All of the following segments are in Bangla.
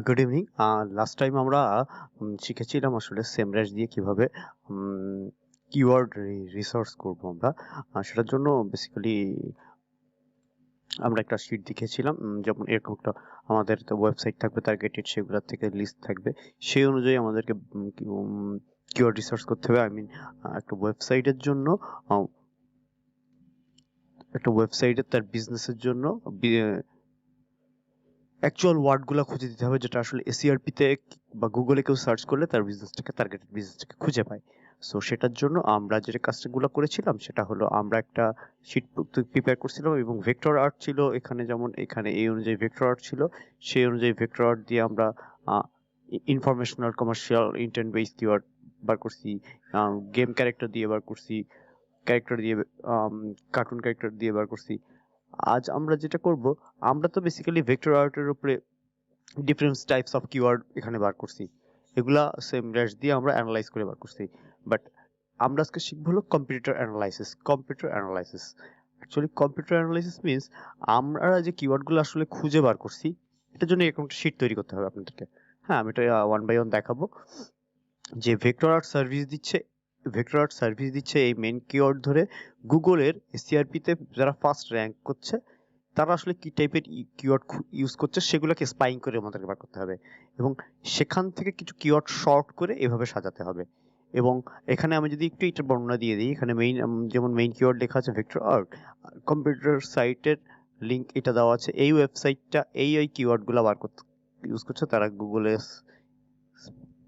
Good evening. লাস্ট টাইম আমরা শিখেছিলাম আসলে SEMrush দিয়ে কিভাবে কিওয়ার্ড রিসোর্স করব আমরা। সেটার জন্য বেসিক্যালি আমরা একটা শিট দেখেছিলাম, যেমন এরকম একটা আমাদের তো ওয়েবসাইট থাকবে টার্গেটেড, সেগুলোর থেকে লিস্ট থাকবে। সেই অনুযায়ী আমাদেরকে কিওয়ার্ড রিসোর্স করতে হবে। একটা ওয়েবসাইটের জন্য আহ, একটা ওয়েবসাইটের তার বিজনেসের জন্য অ্যাকচুয়াল ওয়ার্ডগুলো খুঁজে দিতে হবে, যেটা আসলে এসইআরপি-তে বা গুগলে কেউ সার্চ করলে তার বিজনেসটাকে, টার্গেটেড বিজনেসটাকে খুঁজে পায়। সো সেটার জন্য আমরা যে কাজগুলো করেছিলাম সেটা হলো আমরা একটা শিট প্রিপেয়ার করছিলাম এবং ভেক্টর আর্ট ছিল এখানে, যেমন এখানে এই অনুযায়ী ভেক্টর আর্ট ছিল। সেই অনুযায়ী ভেক্টর আর্ট দিয়ে আমরা informational, commercial, intent base keyword বার করছি। গেম ক্যারেক্টার দিয়ে বার করছি, ক্যারেক্টার দিয়ে, কার্টুন ক্যারেক্টার দিয়ে বার করছি। আজ আমরা যেটা করব, আমরা তো বেসিক্যালি ভেক্টর আর্টের উপরে ডিফারেন্ট টাইপস অফ কিওয়ার্ড এখানে বার করছি। এগুলা SEMrush দিয়ে আমরা অ্যানালাইজ করে বার করছি। বাট আমরা আজকে শিখবো হলো computer analysis. Actually computer analysis means আমরা যে কিওয়ার্ডগুলো আসলে খুঁজে বার করছি, এটার জন্য এরকম একটা শিট তৈরি করতে হবে আপনাদেরকে। হ্যাঁ, আমি এটা ওয়ান বাই ওয়ান দেখাবো। যে ভেক্টর আর্ট সার্ভিস দিচ্ছে এই মেন কিওয়ার্ড ধরে গুগলের সিআরপিতে যারা ফার্স্ট র্যাঙ্ক করছে তারা আসলে কি টাইপের কিওয়ার্ড ইউজ করছে সেগুলোকে স্পাইং করে আমাদেরকে বার করতে হবে, এবং সেখান থেকে কিছু কিওয়ার্ড শর্ট করে এভাবে সাজাতে হবে। এবং এখানে আমি যদি একটু এটা বর্ণনা দিয়ে দিই, এখানে যেমন মেইন কিওয়ার্ড লেখা আছে ভেক্টর আর্ট, কম্পিউটার সাইটের লিংক এটা দেওয়া আছে। এই ওয়েবসাইটটা এই কিওয়ার্ডগুলো বার করতে ইউজ করছে, তারা গুগলে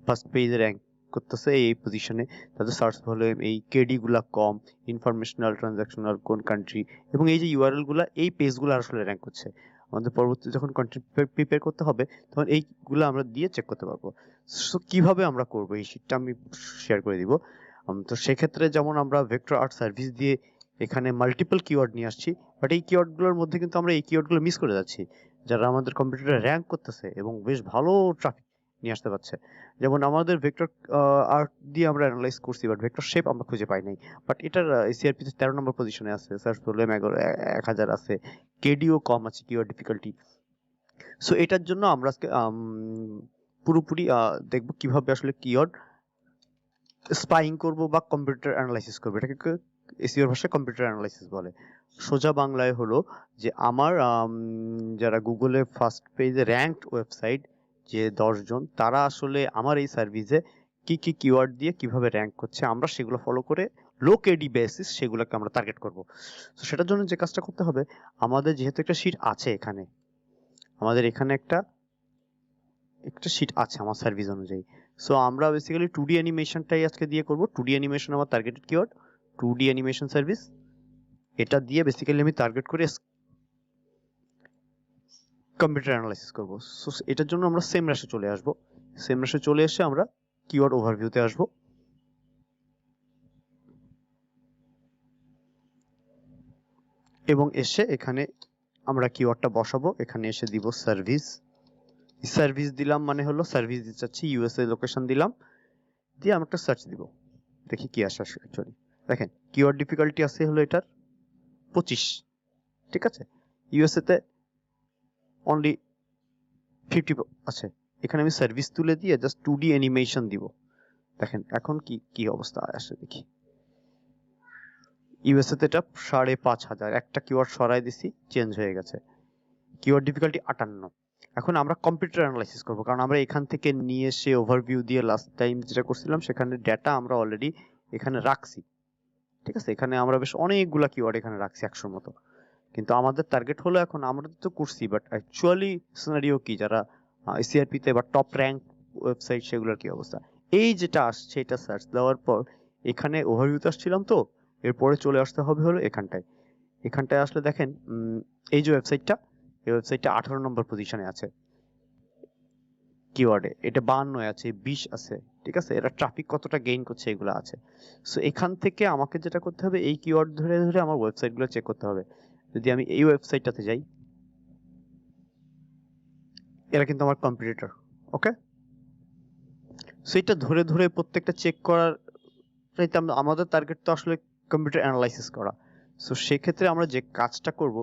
ফার্স্ট পেজে র্যাঙ্ক করতেছে এই পজিশনে। তাদের সার্চ ভলিউম এই কেডি গুলা কম, ইনফরমেশনাল, ট্রানজাকশনাল, কোন কান্ট্রি, এবং এই যে ইউআরএল গুলা, এই পেজগুলো আসলে র্যাঙ্ক করছে। আমাদের পরবর্তী যখন কন্টেন্ট প্রিপেয়ার করতে হবে তখন এইগুলো আমরা দিয়ে চেক করতে পারবো। সো কিভাবে আমরা করব এই শীটটা আমি শেয়ার করে দিব। তো সেক্ষেত্রে যেমন আমরা ভেক্টর আর্ট সার্ভিস দিয়ে এখানে মাল্টিপল কিওয়ার্ড নিয়ে আসছি, বাট এই কিওয়ার্ডগুলোর মধ্যে কিন্তু আমরা এই কিওয়ার্ডগুলো মিস করে যাচ্ছি, যারা আমাদের কম্পিউটারে র্যাঙ্ক করতেছে এবং বেশ ভালো ট্রাফিক নিয়ে আসতে পারছে। যেমন আমাদের ভেক্টর আর্ট দিয়ে আমরা অ্যানালাইজ করছি, বাট ভেক্টর শেপ আমরা খুঁজে পাই নাই। বাট এটার সিআরপি তে 13 নম্বর পজিশনে আছে, সার্চ ভলিউম 1000 আছে, কেডিও কম আছে, কিওয়ার্ড ডিফিকাল্টি। সো এটার জন্য আমরা আজকে পুরোপুরি দেখব কিভাবে আসলে কিওয়ার্ড স্পাইং করব বা কম্পিউটার অ্যানালাইসিস করব। এটাকে এসইওর ভাষায় কম্পিউটার অ্যানালাইসিস বলে। সোজা বাংলায় হলো যে আমার যারা গুগলে ফার্স্ট পেজে র্যাঙ্কড ওয়েবসাইট যে 10 জন, তারা আসলে আমার এই সার্ভিসে কি কি কিওয়ার্ড দিয়ে কিভাবে র্যাঙ্ক করছে আমরা সেগুলো ফলো করে লো কেডি বেসিস সেগুলোকে আমরা টার্গেট করব। তো সেটার জন্য যে কাজটা করতে হবে, আমাদের যেহেতু একটা শিট আছে এখানে, আমাদের এখানে একটা শিট আছে আমার সার্ভিস অনুযায়ী। সো আমরা বেসিক্যালি 2D অ্যানিমেশনটাই আজকে দিয়ে করব। 2D অ্যানিমেশন আমার targeted keyword, 2D animation service. এটা দিয়ে বেসিক্যালি আমি টার্গেট করে কম্পিউটার অ্যানালাইসিস করব। সো এটার জন্য আমরা SEMrush-এ চলে আসব। SEMrush-এ চলে এসে আমরা কিওয়ার্ড ওভারভিউতে আসব। এবং এসে এখানে আমরা কিওয়ার্ডটা বসাবো। এখানে এসে দিব সার্ভিস। সার্ভিস দিলাম মানে হলো সার্ভিস দিতে চাচ্ছি, ইউএসএ লোকেশন দিলাম, দিয়ে আমরা একটা সার্চ দিব, দেখি কি আসে। অ্যাকচুয়ালি দেখেন কিওয়ার্ড ডিফিকাল্টি আছে হলো এটার 25, ঠিক আছে। ইউএসএ তে অনলি 50 আছে। এখানে আমি সার্ভিস তুলে দিয়ে জাস্ট 2D অ্যানিমেশন দিব। দেখেন এখন কি অবস্থা আসে দেখি। ইউএসএ তে এটা 5500, একটা কিওয়ার্ড সরাই দিছি, চেঞ্জ হয়ে গেছে। Keyword difficulty 58। এখন আমরা কম্পিউটার অ্যানালাইসিস করব, কারণ আমরা এখান থেকে নিয়ে এসে ওভারভিউ দিয়ে লাস্ট টাইম যেটা করছিলাম সেখানে ডেটা আমরা অলরেডি এখানে রাখছি, ঠিক আছে। এখানে আমরা বেশ অনেকগুলা কিওয়ার্ড এখানে রাখছি 100-র মতো। কিন্তু আমাদের টার্গেট হলো, এখন আমরা তো করছি, বাট অ্যাকচুয়ালি সিনারিও কি, যারা সিআরপি তে বা টপ র্যাঙ্ক ওয়েবসাইট সেগুলোর কি অবস্থা। এই যেটা আসছে এটা সার্চ দেওয়ার পর এখানে ওভারভিউতে আসছিলাম, তো এরপরে চলে আসতে হবে হলো এখানটায় আসলে দেখেন এই যে ওয়েবসাইটটা, এই ওয়েবসাইটটা 18 নম্বর পজিশনে আছে কিওয়ার্ডে, এটা 52 আছে, 20 আছে, ঠিক আছে। এরা ট্রাফিক কতটা গেইন করছে এগুলো আছে। সো এখান থেকে আমাকে যেটা করতে হবে, এই কিওয়ার্ড ধরে ধরে আমার ওয়েবসাইটগুলো চেক করতে হবে। যদি আমি এই ওয়েবসাইটটাতে যাই, এরা কিন্তু আমার কম্পিটিটর, ওকে। সো এটা ধরে ধরে প্রত্যেকটা চেক করার চাইতে আমাদের টার্গেট তো আসলে কম্পিউটার অ্যানালাইসিস করা। সো সেক্ষেত্রে আমরা যে কাজটা করব,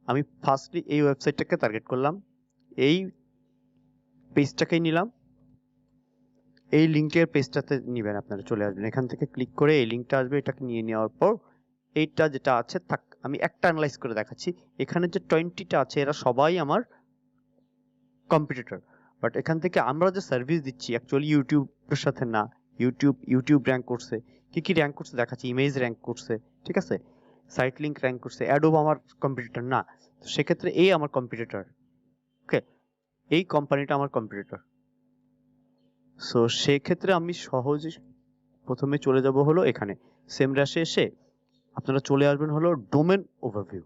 আমি ফার্স্টলি এই ওয়েবসাইটটাকে টার্গেট করলাম, এই পেজটাকেই নিলাম, এই লিঙ্কের পেজটাতে নিবেন, আপনারা চলে আসবেন এখান থেকে ক্লিক করে এই লিঙ্কটা আসবে, এটাকে নিয়ে নেওয়ার পর এইটা যেটা আছে থাক, আমি একটা অ্যানালাইজ করে দেখাচ্ছি। এখানে যে 20টা আছে এরা সবাই আমার কম্পিটিটর, বাট এখান থেকে আমরা যে সার্ভিস দিচ্ছি অ্যাকচুয়ালি ইউটিউবের সাথে না। ইউটিউব র্যাঙ্ক করছে, কি কি র্যাঙ্ক করছে দেখাচ্ছি, ইমেজ র্যাঙ্ক করছে, ঠিক আছে, সাইট লিঙ্ক র্যাঙ্ক করছে, অ্যাডোব আমার কম্পিটিটর না। তো সেক্ষেত্রে এই আমার কম্পিটিটর, ওকে, এই কোম্পানিটা আমার কম্পিটিটর। সো সেক্ষেত্রে আমি সহজে প্রথমে চলে যাব হলো এখানে সেমরাশে এসে আপনারা চলে আসবেন হলো ডোমেন ওভারভিউ।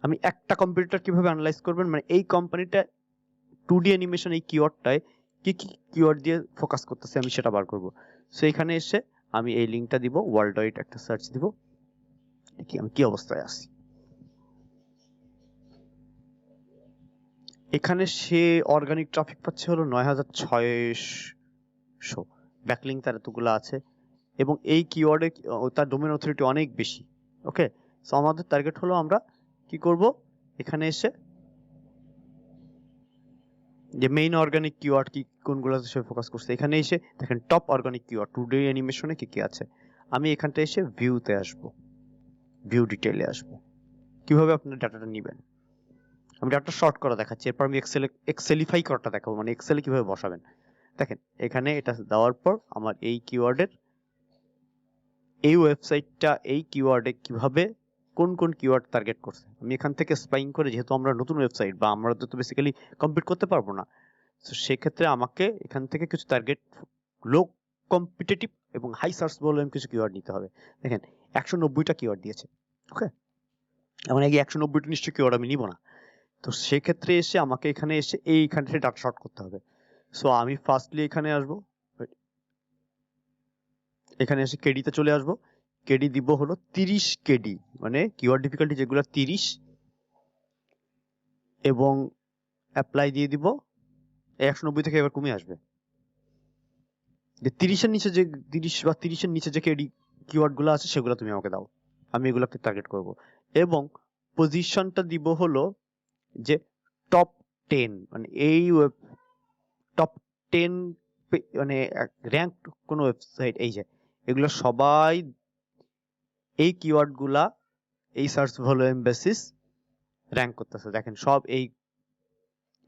আমি একটা কম্পিটিটর কিভাবে অ্যানালাইজ করবেন, মানে এই কোম্পানিটা 2D অ্যানিমেশন এই কিওয়ার্ডটায় কি কি কিওয়ার্ড দিয়ে ফোকাস করতেছে আমি সেটা বার করব। সো এখানে এসে আমি এই লিঙ্কটা দিব, ওয়ার্ল্ড ওয়াইড একটা সার্চ দিব, দেখি আমি কি অবস্থায় আছি। এখানে সে অর্গানিক ট্রাফিক পাচ্ছে হলো 9600, ব্যাকলিঙ্ক তার এতগুলো আছে, এবং এই কিওয়ার্ডে তার ডোমেন অথরিটি অনেক বেশি। ওকে, সো আমাদের টার্গেট হলো আমরা কি করব, এখানে এসে যে মেইন অর্গানিক কিওয়ার্ড কি কোনগুলোতে সে ফোকাস করছে, এখানে এসে দেখেন টপ অর্গানিক কিওয়ার্ড 2D অ্যানিমেশনে কি কি আছে। আমি এখানটা এসে ভিউতে আসব, ভিউ ডিটেইলে আসব, কিভাবে আপনার ডাটাটা নেবেন আমি ডাটা শর্ট করে দেখাচ্ছি, এরপর আমি এক্সেলিফাই করাটা দেখাবো, মানে এক্সেলে কিভাবে বসাবেন। দেখেন এখানে এটা দেওয়ার পর আমার এই কিওয়ার্ডের এই ওয়েবসাইটটা এই কিওয়ার্ডে কিভাবে কোন কোন কিওয়ার্ড টার্গেট করছে আমি এখান থেকে স্পাইং করে, যেহেতু আমরা নতুন ওয়েবসাইট বা আমরা তো বেসিক্যালি কম্পিট করতে পারবো না, তো সেক্ষেত্রে আমাকে এখান থেকে কিছু টার্গেট লো কম্পিটিটিভ এবং হাই সার্চ ভলিউম কিছু কিওয়ার্ড নিতে হবে। দেখেন 190টা কিওয়ার্ড দিয়েছে, ওকে, এমন আগে 190টা নিশ্চয়ই কিওয়ার্ড আমি নিব না। তো সেক্ষেত্রে এসে আমাকে এখানে এসে এইখান থেকে ডাটা শর্ট করতে হবে। সো আমি ফার্স্টলি এখানে আসবো, এখানে এসে কেডিতে চলে আসবো, কেডি দিব হলো 30 কেডি, মানে কিওয়ার্ড ডিফিকাল্টি যেগুলো 30, এবং অ্যাপ্লাই দিয়ে দিব। 190 থেকে এবার কমে আসবে, যে 30-এর নিচে যে 30 বা 30-এর নিচে যে কেডি কিওয়ার্ড গুলো আছে সেগুলো তুমি আমাকে দাও, আমি এগুলোকে টার্গেট করব। এবং পজিশনটা দিব হলো যে টপ 10, মানে এই টপ 10 মানে র্যাঙ্ক কোন ওয়েবসাইট, এই যে এগুলো সবাই এই কিওয়ার্ড গুলা এই সার্চ ভলিউম বেসিস র্যাঙ্ক করতেছে। দেখেন সব এই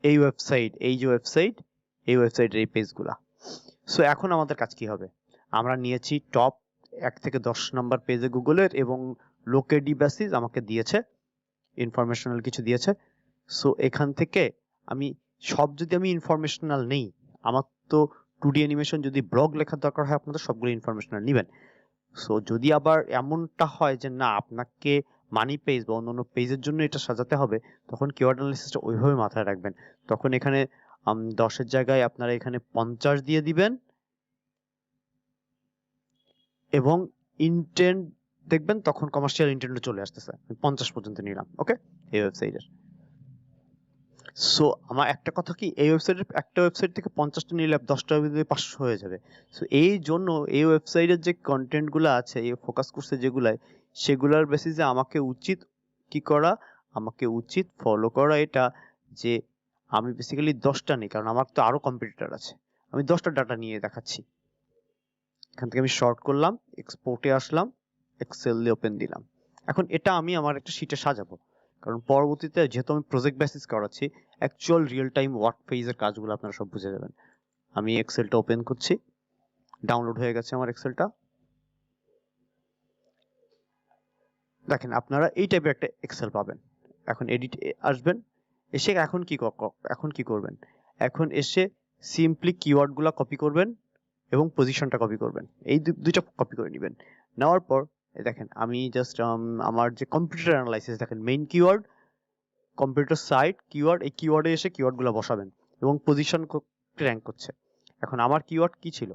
এই ওয়েবসাইট, এই যে ওয়েবসাইট, এই ওয়েবসাইটের এই পেজগুলা। সো এখন আমাদের কাজ কি হবে, আমরা নিয়েছি টপ 1 থেকে 10 নাম্বার পেজে গুগলের, এবং লোকেডি বেসিস আমাকে দিয়েছে ইনফরমেশনাল কিছু দিয়েছে। সো এখান থেকে আমি সব যদি আমি ইনফরমেশনাল নেই, আমার তো 2D অ্যানিমেশন যদি ব্লগ লেখার দরকার হয় আপনাদের সবগুলো ইনফরমেশনাল নেবেন। সো যদি আবার এমনটা হয় যে না আপনাকে মানি পেজ বা অন্যান্য পেজের জন্য এটা সাজাতে হবে, তখন কিওয়ার্ড অ্যানালিসিসটা ওইভাবে মাথায় রাখবেন। তখন এখানে 10-এর জায়গায় আপনারা এখানে 50 দিয়ে দিবেন, এবং ইন্টেন্ট দেখবেন তখন কমার্শিয়াল ইন্টেন্ট চলে আসতেছে, আমি 50 পর্যন্ত নিলাম, ওকে, এই ওয়েবসাইটের। সো আমার একটা কথা কি, এই ওয়েবসাইটের একটা ওয়েবসাইট থেকে 50টা নিলে 10টা 500 হয়ে যাবে। সো এই জন্য এই ওয়েবসাইটের যে কন্টেন্ট গুলো আছে, এই ফোকাস করছে যেগুলাই, সেগুলার বেসিসে আমাকে উচিত কি করা, আমাকে উচিত ফলো করা এটা, যে আমি বেসিক্যালি 10টা নেই, কারণ আমার তো আরো কম্পিটিটর আছে, আমি 10টা ডাটা নিয়ে দেখাচ্ছি। এখান থেকে আমি শর্ট করলাম, এক্সপোর্টে আসলাম, এক্সেল দিয়ে ওপেন দিলাম। এখন এটা আমি আমার একটা শিটে সাজাবো, কারণ পরবর্তীতে যেহেতু আমি প্রজেক্ট বেসিস করাচ্ছি, অ্যাকচুয়াল রিয়েল টাইম ওয়ার্ক ফেজের কাজগুলো আপনারা সব বুঝে যাবেন। আমি এক্সেলটা ওপেন করছি, ডাউনলোড হয়ে গেছে আমার এক্সেলটা। দেখেন আপনারা এই টাইপের একটা এক্সেল পাবেন। এখন এডিট আসবেন, এসে এখন কি করবেন, এখন এসে সিম্পলি কিওয়ার্ডগুলো কপি করবেন এবং পজিশনটা কপি করবেন, এই দুইটা কপি করে নেবেন। নেওয়ার পর দেখেন আমি জাস্ট আমার যে কম্পিউটার অ্যানালাইসিস, দেখেন main keyword, computer site keyword, এই কিওয়ার্ডে এসে কিওয়ার্ডগুলো বসাবেন এবং পজিশন র্যাঙ্ক করছে। এখন আমার কিওয়ার্ড কি ছিল,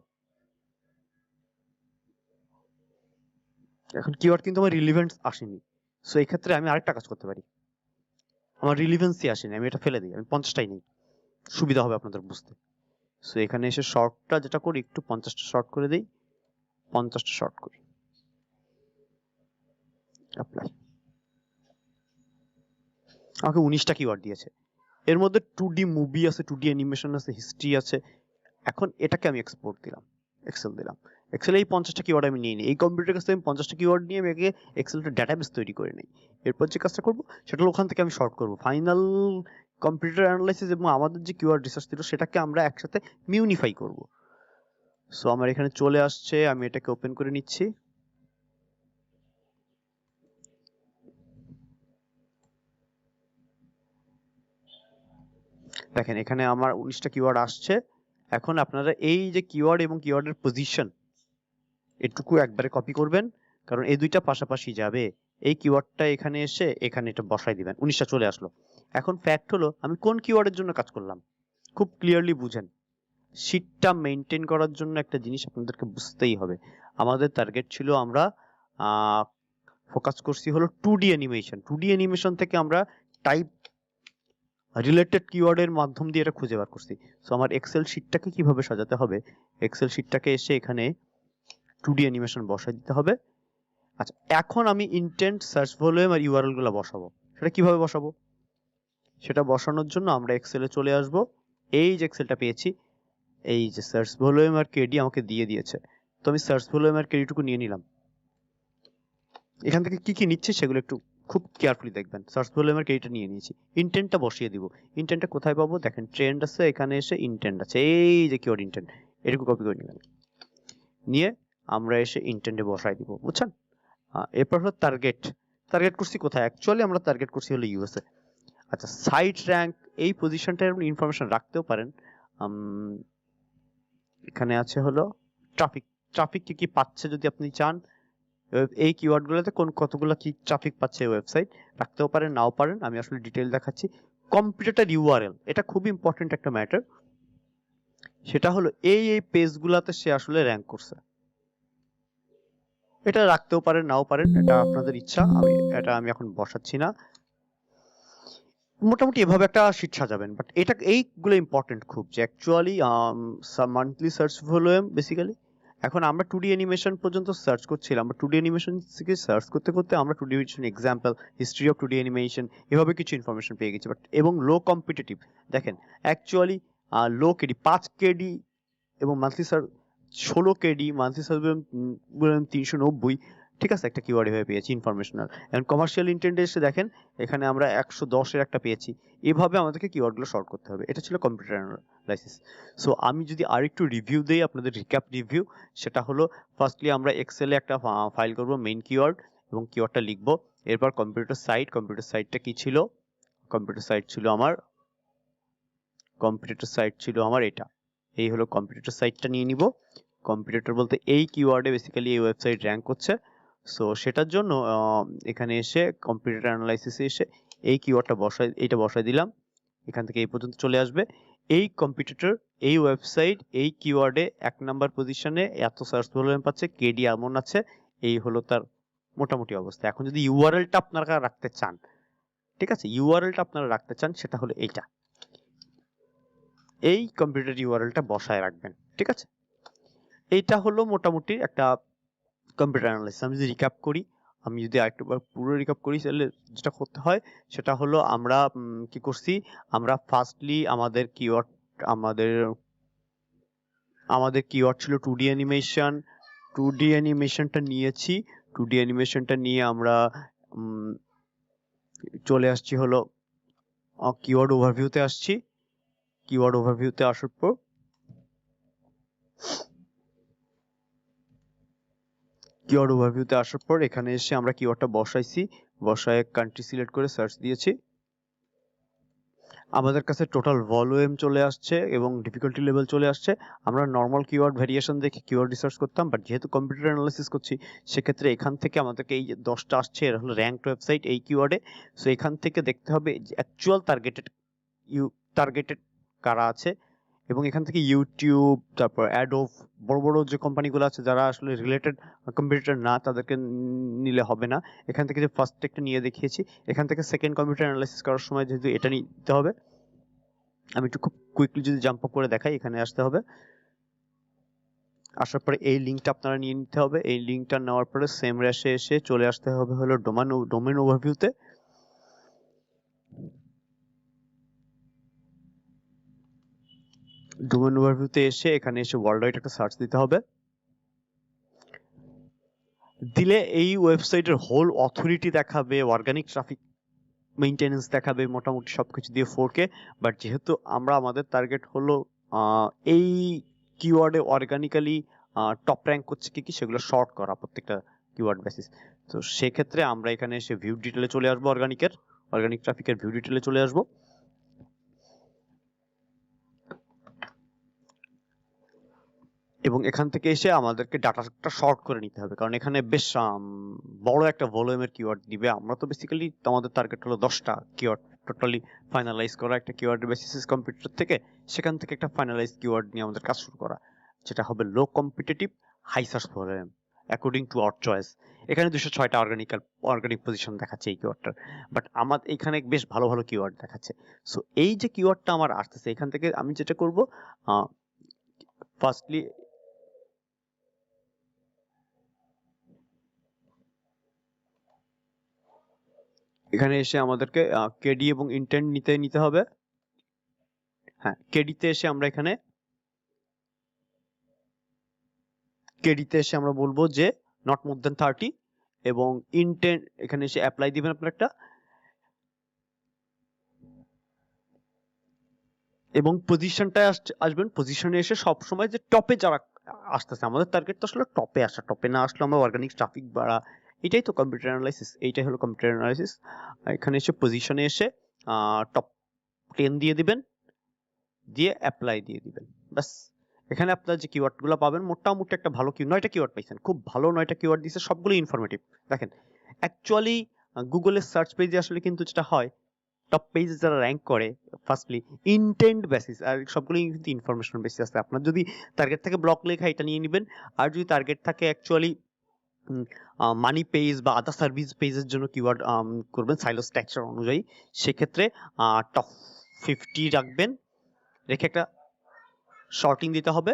এখন কিওয়ার্ড কিন্তু আমার রিলিভেন্স আসেনি। সো এই ক্ষেত্রে আমি আরেকটা কাজ করতে পারি, আমার রিলিভেন্সই আসেনি, আমি এটা ফেলে দিই, আমি 50টাই নেই, সুবিধা হবে আপনাদের বুঝতে। সো এখানে এসে শর্টটা যেটা করি, একটু 50টা শর্ট করে দিই, 50টা শর্ট করি, অ্যাপ্লাই। আমাকে 19টা কিওয়ার্ড দিয়েছে। এর মধ্যে 2D মুভি আছে, 2D অ্যানিমেশন আছে, হিস্ট্রি আছে। এখন এটাকে আমি এক্সপোর্ট দিলাম, এক্সেল দিলাম। এক্সেলে এই 50টা কিওয়ার্ড আমি নিয়ে নিই, এই কম্পিউটার কাছে আমি 50টা কিওয়ার্ড নিয়ে আমি এক্সেলটা ডাটাবেস তৈরি করে নিই। এরপর যে কাজটা করবো সেটা হলো ওখান থেকে আমি শর্ট করবো ফাইনাল কম্পিউটার অ্যানালাইসিস এবং আমাদের যে কিওয়ার্ড রিসার্চ ছিল সেটাকে আমরা একসাথে মিউনিফাই করব। সো আমার এখানে চলে আসছে, আমি এটাকে ওপেন করে নিচ্ছি। দেখেন এখানে আমার 19টা কিওয়ার্ড আসছে। এখন আপনারা এই যে কিওয়ার্ড এবং কিওয়ার্ডের পজিশন এটুকু একবারে কপি করবেন, কারণ এই দুইটা পাশাপাশি যাবে। এই কিওয়ার্ডটা এখানে এসে এখানে এটা বসাই দিবেন। 19টা চলে আসলো। এখন ফ্যাক্ট হলো আমি কোন কিওয়ার্ডের জন্য কাজ করলাম, খুব ক্লিয়ারলি বুঝেন। শীটটা মেনটেন করার জন্য একটা জিনিস আপনাদেরকে বুঝতেই হবে। আমাদের টার্গেট ছিল আমরা ফোকাস করছি হলো 2D অ্যানিমেশন। 2D অ্যানিমেশন থেকে আমরা টাইপ রিলেটেড কিওয়ার্ডের মাধ্যম দিয়ে এটা খুঁজে বার করছি। সো আমার এক্সেল শীটটাকে কিভাবে সাজাতে হবে, এক্সেল শীটটাকে এসে এখানে 2D অ্যানিমেশন বসাই দিতে হবে। আচ্ছা, এখন আমি ইনটেন্ট, সার্চ ভলিউম আর ইউআরএল গুলো বসাবো। সেটা কিভাবে বসাবো, সেটা বসানোর জন্য আমরা এক্সেলে চলে আসব। এই যে এক্সেলটা পেয়েছি, এই যে সার্চ ভলিউম আর কেডি আমাকে দিয়ে দিয়েছে, তো আমি সার্চ ভলিউম আর কেডিটুকু নিয়ে নিলাম। এখান থেকে কি কি নিচ্ছে সেগুলো একটু খুব কেয়ারফুলি দেখবেন। সার্চ ভলিউম আর কেডিটা নিয়ে নিয়েছি, ইনটেন্টটা বসিয়ে দিব। ইনটেন্টটা কোথায় পাবো, দেখেন ট্রেন্ড আছে, এখানে এসে ইনটেন্ট আছে, এই যে কিওয়ার্ড ইনটেন্ট, এটুকু কপি করে নিলাম। নিয়ে আমরা এসে ইনটেন্টে বসাই দিব, বুঝছেন। এরপর হলো টার্গেট। টার্গেট করছি কোথায়, অ্যাকচুয়ালি আমরা টার্গেট করছি হলো ইউএসএ। আচ্ছা, সাইট র্যাঙ্ক এই পজিশনটার ইনফরমেশন রাখতেও পারেন। এখানে আছে হলো ট্রাফিক, ট্রাফিক কি কি পাচ্ছে যদি আপনি চান, এই কিওয়ার্ডগুলোতে কতগুলো কি ট্রাফিক পাচ্ছে ওয়েবসাইট, রাখতেও পারেন নাও পারেন, আমি আসলে ডিটেইল দেখাচ্ছি। কম্পিউটার ইউআরএল, এটা খুব ইম্পর্টেন্ট একটা ম্যাটার। সেটা হলো এই পেজগুলোতে সে আসলে র্যাঙ্ক করছে, এটা রাখতেও পারেন নাও পারেন, এটা আপনাদের ইচ্ছা, আমি এখন বসাচ্ছি না। মোটামুটি এভাবে একটা শীট সাজাবেন। বাট এটা এইগুলো ইম্পর্টেন্ট খুব, যে actually monthly search volume basically. এখন আমরা 2D অ্যানিমেশন পর্যন্ত সার্চ করছিলাম, আমরা 2D অ্যানিমেশন থেকে সার্চ করতে করতে আমরা 2D animation example, history of 2D animation, এভাবে কিছু ইনফরমেশন পেয়ে গেছি। বাট এবং লো কম্পিটিটিভ, দেখেন অ্যাকচুয়ালি লো কেডি 5 কেডি এবং monthly search 16 KD, monthly search volume 390, ঠিক আছে, একটা কিওয়ার্ড এভাবে পেয়েছি ইনফরমেশনাল। এখন কমার্শিয়াল ইন্টেন্টে এসে দেখেন এখানে আমরা 110 এর একটা পেয়েছি। এভাবে আমাদেরকে কিওয়ার্ডগুলো শর্ট করতে হবে। এটা ছিল কম্পিউটার অ্যানালাইসিস। সো আমি যদি আরেকটু রিভিউ দেই আপনাদের, রিক্যাপ রিভিউ, সেটা হলো ফার্স্টলি আমরা এক্সেলে একটা ফাইল করব মেইন কিওয়ার্ড এবং কিওয়ার্ডটা লিখব। এরপর কম্পিউটার সাইটটা কি ছিল, কম্পিউটার সাইট ছিল আমার এটা, এই হলো কম্পিউটার সাইটটা নিয়ে নিব। কম্পিউটার বলতে এই কিওয়ার্ডে বেসিক্যালি এই ওয়েবসাইট র্যাঙ্ক করছে। সো সেটার জন্য এখানে এসে কম্পিউটার অ্যানালাইসিসে এসে এই কিওয়ার্ডটা এইটা বসাই দিলাম। এখান থেকে এই পর্যন্ত চলে আসবে। এই কম্পিউটার, এই ওয়েবসাইট এই কিওয়ার্ডে 1 নাম্বার পজিশনে এত সার্চ ভলিউম পাচ্ছে, কেডি এমন আছে, এই হলো তার মোটামুটি অবস্থা। এখন যদি ইউআরএলটা আপনারা রাখতে চান, ঠিক আছে, ইউআরএলটা আপনারা রাখতে চান, সেটা হলো এইটা, এই কম্পিউটার ইউআরএলটা বসায় রাখবেন, ঠিক আছে। এইটা হলো মোটামুটি একটা কম্পিউটার অ্যানালাইসিস। আমি যদি রিক্যাপ করি, আমি যদি আরেকবার পুরো রিক্যাপ করি, তাহলে যেটা করতে হয় সেটা হলো আমরা কি করছি, আমরা ফার্স্টলি আমাদের কিওয়ার্ড ছিল 2D অ্যানিমেশন। 2D অ্যানিমেশনটা নিয়েছি, 2D অ্যানিমেশনটা নিয়ে আমরা চলে আসছি হলো কিওয়ার্ড ওভারভিউতে আসছি। কিওয়ার্ড ওভারভিউতে আসার পর এখানে এসে আমরা কিওয়ার্ডটা বসাইছি, বসায় কান্ট্রি সিলেক্ট করে সার্চ দিয়েছি। আমাদের কাছে টোটাল ভলিউম চলে আসছে এবং ডিফিকাল্টি লেভেল চলে আসছে। আমরা নর্মাল কিওয়ার্ড ভেরিয়েশন দেখে কিওয়ার্ড রিসার্চ করতাম, বাট যেহেতু কম্পিউটার অ্যানালাইসিস করছি সেক্ষেত্রে এখান থেকে আমাদেরকে এই যে 10টা আসছে, এর হলো র্যাঙ্কড ওয়েবসাইট এই কিওয়ার্ডে। সো এখান থেকে দেখতে হবে যে অ্যাকচুয়াল টার্গেটেড কারা আছে, এবং এখান থেকে ইউটিউব, তারপর অ্যাডোব, বড় বড় যে কোম্পানিগুলো আছে যারা আসলে রিলেটেড কম্পিউটার না, তাদেরকে নিলে হবে না। এখান থেকে যে ফার্স্ট একটা নিয়ে দেখিয়েছি, এখান থেকে সেকেন্ড কম্পিউটার অ্যানালাইসিস করার সময় যেহেতু এটা নিতে হবে, আমি একটু খুব কুইকলি যদি জাম্প আপ করে দেখাই, এখানে আসতে হবে। আসার পরে এই লিঙ্কটা আপনারা নিয়ে নিতে হবে। এই লিঙ্কটা নেওয়ার পরে SEMrush-এ এসে চলে আসতে হবে হলো ডোমেন ওভারভিউতে। ডোমেন ওভারভিউতে এসে এখানে এসে ওয়ার্ল্ড ওয়াইড একটা সার্চ দিতে হবে। দিলে এই ওয়েবসাইটের হোল অথরিটি দেখাবে, অর্গানিক ট্রাফিক মেইনটেনেন্স দেখাবে, মোটামুটি সবকিছু দিয়ে 4K। বাট যেহেতু আমাদের টার্গেট হলো এই কিওয়ার্ডে অর্গানিক্যালি টপ র্যাঙ্ক করছে কি সেগুলো শর্ট করা প্রত্যেকটা কিওয়ার্ড বেসিস। তো সেক্ষেত্রে আমরা এখানে এসে ভিউ ডিটেলে চলে আসবো, অর্গানিক ট্রাফিকের ভিউ ডিটেলে চলে আসবো। এবং এখান থেকে এসে আমাদেরকে ডাটাটা শর্ট করে নিতে হবে, কারণ এখানে বেশ বড় একটা ভলিউমের কিওয়ার্ড দিবে। আমরা তো বেসিক্যালি আমাদের টার্গেট হলো 10টা কিওয়ার্ড টোটালি ফাইনালাইজ করা একটা কিওয়ার্ড বেসিস কম্পিউটার থেকে, সেখান থেকে একটা ফাইনালাইজ কিওয়ার্ড নিয়ে আমাদের কাজ শুরু করা, যেটা হবে low competitive high search volume according to our choice. এখানে 206টা অর্গানিক পজিশন দেখাচ্ছে এই কিওয়ার্ডটার, বাট আমার এখানে বেশ ভালো ভালো কিওয়ার্ড দেখাচ্ছে। সো এই যে কিওয়ার্ডটা আমার আসতেছে, এখান থেকে আমি যেটা করব, ফার্স্টলি এখানে এসে আমাদেরকে কেডি এবং ইন্টেন্ট নিতে হবে। হ্যাঁ, কেডিতে এসে আমরা বলবো যে নট মোর দেন 30, এবং ইন্টেন্ট এখানে এসে অ্যাপ্লাই দিবেন আপনার একটা, এবং পজিশনটায় আসবেন। পজিশনে এসে সব সময় যে টপে যারা আসতেছে, আমাদের টার্গেট তো আসলে টপে আসা, টপে না আসলে আমরা অর্গানিক ট্রাফিক বাড়া, এটাই তো কম্পিউটার অ্যানালাইসিস, এইটাই হলো কম্পিউটার অ্যানালাইসিস। এখানে এসে পজিশনে এসে টপ 10 দিয়ে দিবেন, দিয়ে অ্যাপ্লাই দিয়ে দিবেন, বাস। এখানে আপনার যে কিওয়ার্ডগুলো পাবেন মোটামুটি একটা ভালো 9টা কিওয়ার্ড পাইছেন, খুব ভালো 9টা কিওয়ার্ড দিয়েছে, সবগুলো ইনফরমেটিভ। দেখেন অ্যাকচুয়ালি গুগলের সার্চ পেজে আসলে কিন্তু যেটা হয়, টপ পেজে যারা র্যাঙ্ক করে ফার্স্টলি ইন্টেন্ট বেসিস, আর সবগুলো কিন্তু ইনফরমেশন বেসিস আছে। আপনার যদি টার্গেট থাকে ব্লক লেখা, এটা নিয়ে নেবেন। আর যদি টার্গেট থাকে অ্যাকচুয়ালি মানি পেজ বা আদার সার্ভিস পেজের জন্য কিওয়ার্ড করবেন সাইলো স্ট্রাকচার অনুযায়ী, সেক্ষেত্রে টপ 50 রাখবেন, রেখে একটা শর্টিং দিতে হবে।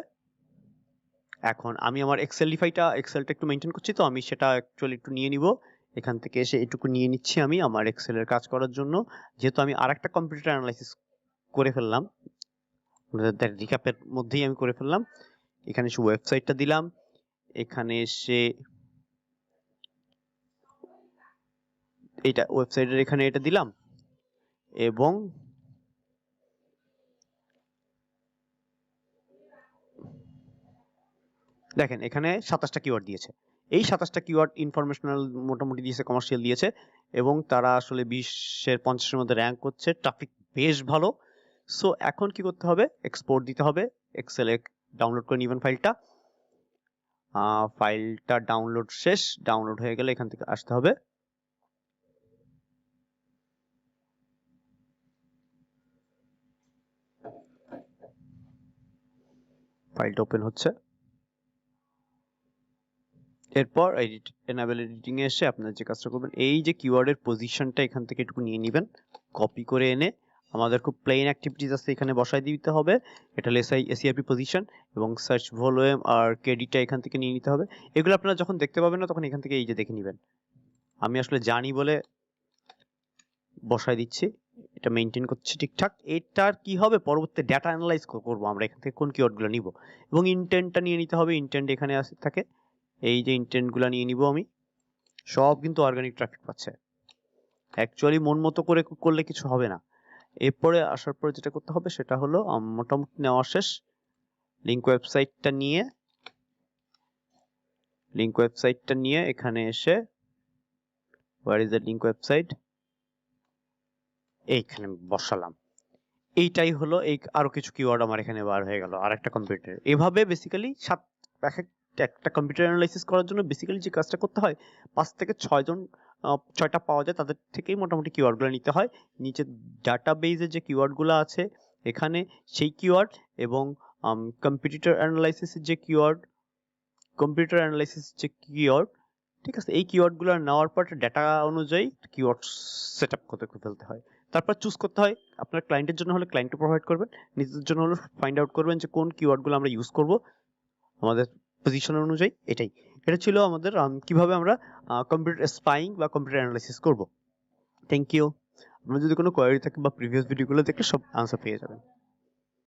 এখন আমি আমার এক্সেলটা একটু মেনটেন করছি, তো আমি সেটা অ্যাকচুয়ালি একটু নিয়ে নিব। এখান থেকে এসে এটুকু নিয়ে নিচ্ছি আমি আমার এক্সেলের কাজ করার জন্য, যেহেতু আমি আরেকটা কম্পিউটার অ্যানালাইসিস করে ফেললাম, রিক্যাপের মধ্যেই আমি করে ফেললাম। এখানে এসে ওয়েবসাইটটা দিলাম, এখানে এসে এটা ওয়েবসাইটের এখানে এটা দিলাম, এবং দেখেন এখানে 27টা কিওয়ার্ড দিয়েছে। এই 27টা কিওয়ার্ড ইনফরমেশনাল মোটামুটি দিয়েছে, কমার্শিয়াল দিয়েছে, এবং তারা আসলে 20-এর 50-এর মধ্যে র্যাঙ্ক করছে, ট্রাফিক বেশ ভালো। সো এখন কি করতে হবে, এক্সপোর্ট দিতে হবে, এক্সেলে ডাউনলোড করে নিবেন ফাইলটা। ফাইলটা ডাউনলোড শেষ, ডাউনলোড হয়ে গেলে এখান থেকে আসতে হবে, ফাইলটা ওপেন হচ্ছে। এরপর এনাবেল এডিটিং এ এসে আপনারা যে কাজটা করবেন, এই যে কিওয়ার্ডের পজিশনটা এখান থেকে একটু নিয়ে নেবেন, কপি করে এনে আমাদের খুব প্লেন অ্যাক্টিভিটিস আছে এখানে বসাই দিতে হবে। এটা এসইআরপি পজিশন এবং সার্চ ভলিউম আর কেডিটা এখান থেকে নিয়ে নিতে হবে। এগুলো আপনারা যখন দেখতে পাবেন না তখন এখান থেকে এই যে দেখে নেবেন, আমি আসলে জানি বলে বসাই দিচ্ছি, এটা মেইনটেইন করছি ঠিকঠাক। এটার কি হবে, পরবর্তী ডেটা অ্যানালাইজ করব আমরা এখান থেকে কোন কিওয়ার্ডগুলো নিব, এবং ইন্টেন্টটা নিয়ে নিতে হবে। ইন্টেন্ট এখানে থাকে, এই যে ইন্টেন্টগুলো নিয়ে নিব আমি, সব কিন্তু অর্গানিক ট্রাফিক পাচ্ছে। অ্যাকচুয়ালি মন মতো করে করলে কিছু হবে না। এরপরে আসার পরে যেটা করতে হবে সেটা হলো মোটামুটি নেওয়া শেষ। লিঙ্ক ওয়েবসাইটটা নিয়ে এখানে এসে where is the link website, এইখানে বসালাম। এইটাই হলো এই আরো কিছু কিওয়ার্ড আমার এখানে বার হয়ে গেল আরেকটা কম্পিউটার। এভাবে বেসিক্যালি একটা কম্পিউটার অ্যানালাইসিস করার জন্য বেসিক্যালি যে কাজটা করতে হয়, 5 থেকে 6টা পাওয়া যায়, তাদের থেকেই মোটামুটি কিওয়ার্ডগুলো নিতে হয়। নিচে ডাটাবেজে যে কিওয়ার্ডগুলো আছে এখানে সেই কিওয়ার্ড, এবং কম্পিউটার অ্যানালাইসিসের যে কিওয়ার্ড, ঠিক আছে, এই কিওয়ার্ডগুলো নেওয়ার পর ডেটা অনুযায়ী কিওয়ার্ড সেট আপ করতে ফেলতে হয়। তারপর চুজ করতে হয়, আপনার ক্লায়েন্টের জন্য হলে ক্লায়েন্টকে প্রোভাইড করবেন, নিজেদের জন্য হলে ফাইন্ড আউট করবেন যে কোন কিওয়ার্ডগুলো আমরা ইউজ করব আমাদের পজিশন অনুযায়ী। এটা ছিল আমাদের কিভাবে আমরা কম্পিউটার স্পাইং বা কম্পিউটার অ্যানালাইসিস করব। Thank you. আপনার যদি কোনো কোয়েরি থাকে বা প্রিভিয়াস ভিডিওগুলো দেখলে সব আনসার পেয়ে যাবেন।